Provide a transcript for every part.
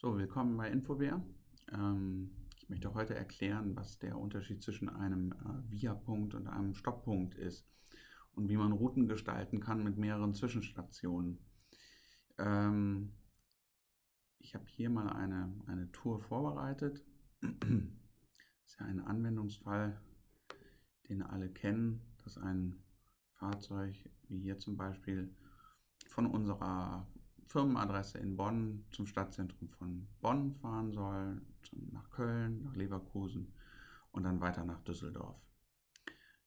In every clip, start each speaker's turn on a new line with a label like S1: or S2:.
S1: So, willkommen bei Infoware. Ich möchte heute erklären, was der Unterschied zwischen einem Via-Punkt und einem Stopppunkt ist und wie man Routen gestalten kann mit mehreren Zwischenstationen. Ich habe hier mal eine Tour vorbereitet. Das ist ja ein Anwendungsfall, den alle kennen, dass ein Fahrzeug, wie hier zum Beispiel, von unserer Firmenadresse in Bonn zum Stadtzentrum von Bonn fahren soll, nach Köln, nach Leverkusen und dann weiter nach Düsseldorf.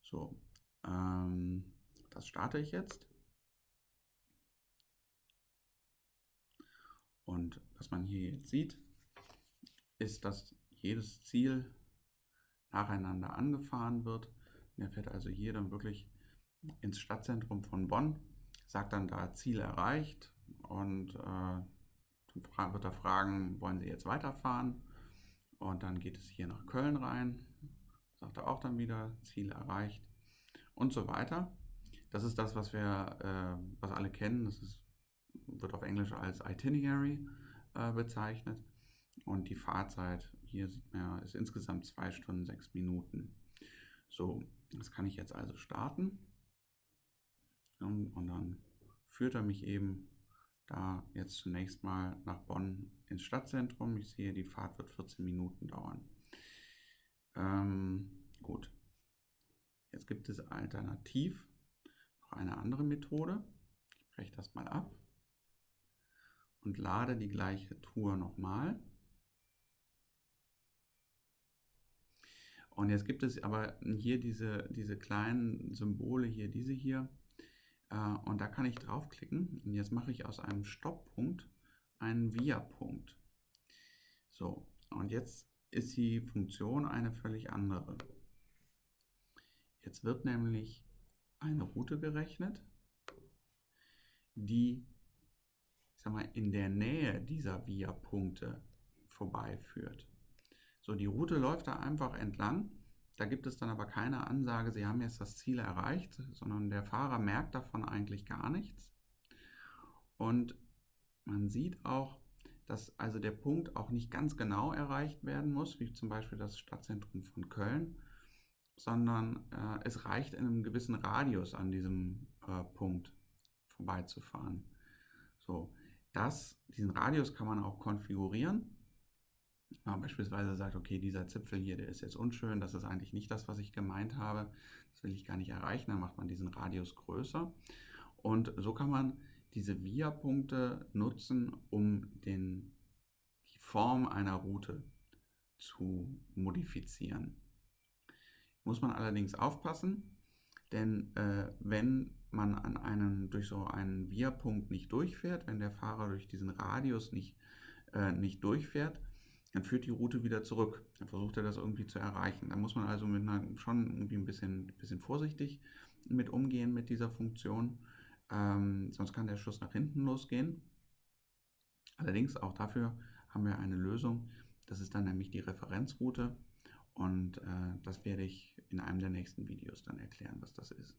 S1: So, das starte ich jetzt. Und was man hier jetzt sieht, ist, dass jedes Ziel nacheinander angefahren wird. Der fährt also hier dann wirklich ins Stadtzentrum von Bonn, sagt dann da Ziel erreicht und wird er fragen, wollen Sie jetzt weiterfahren? Und dann geht es hier nach Köln rein, sagt er auch dann wieder Ziel erreicht und so weiter. Das ist das, was was alle kennen. Wird auf Englisch als Itinerary bezeichnet. Und die Fahrzeit, hier sieht man ja, ist insgesamt 2 Stunden 6 Minuten. So, das kann ich jetzt also starten. Und dann führt er mich eben da jetzt zunächst mal nach Bonn ins Stadtzentrum. Ich sehe, die Fahrt wird 14 Minuten dauern. Gut. Jetzt gibt es alternativ noch eine andere Methode. Ich breche das mal ab und lade die gleiche Tour nochmal. Und jetzt gibt es aber hier diese kleinen Symbole hier, diese hier. Und da kann ich draufklicken. Und jetzt mache ich aus einem Stopppunkt einen Via-Punkt. So, und jetzt ist die Funktion eine völlig andere. Jetzt wird nämlich eine Route gerechnet, die, ich sag mal, in der Nähe dieser Via-Punkte vorbeiführt. So, die Route läuft da einfach entlang. Da gibt es dann aber keine Ansage, Sie haben jetzt das Ziel erreicht, sondern der Fahrer merkt davon eigentlich gar nichts. Und man sieht auch, dass also der Punkt auch nicht ganz genau erreicht werden muss, wie zum Beispiel das Stadtzentrum von Köln, sondern es reicht in einem gewissen Radius an diesem Punkt vorbeizufahren. So, diesen Radius kann man auch konfigurieren. Wenn man beispielsweise sagt, okay, dieser Zipfel hier, der ist jetzt unschön, das ist eigentlich nicht das, was ich gemeint habe, das will ich gar nicht erreichen, dann macht man diesen Radius größer. Und so kann man diese Via-Punkte nutzen, um die Form einer Route zu modifizieren. Muss man allerdings aufpassen, denn wenn man durch so einen Via-Punkt nicht durchfährt, wenn der Fahrer durch diesen Radius nicht durchfährt, dann führt die Route wieder zurück. Dann versucht er das irgendwie zu erreichen. Da muss man also schon irgendwie ein bisschen vorsichtig mit umgehen mit dieser Funktion. Sonst kann der Schuss nach hinten losgehen. Allerdings auch dafür haben wir eine Lösung. Das ist dann nämlich die Referenzroute. Und das werde ich in einem der nächsten Videos dann erklären, was das ist.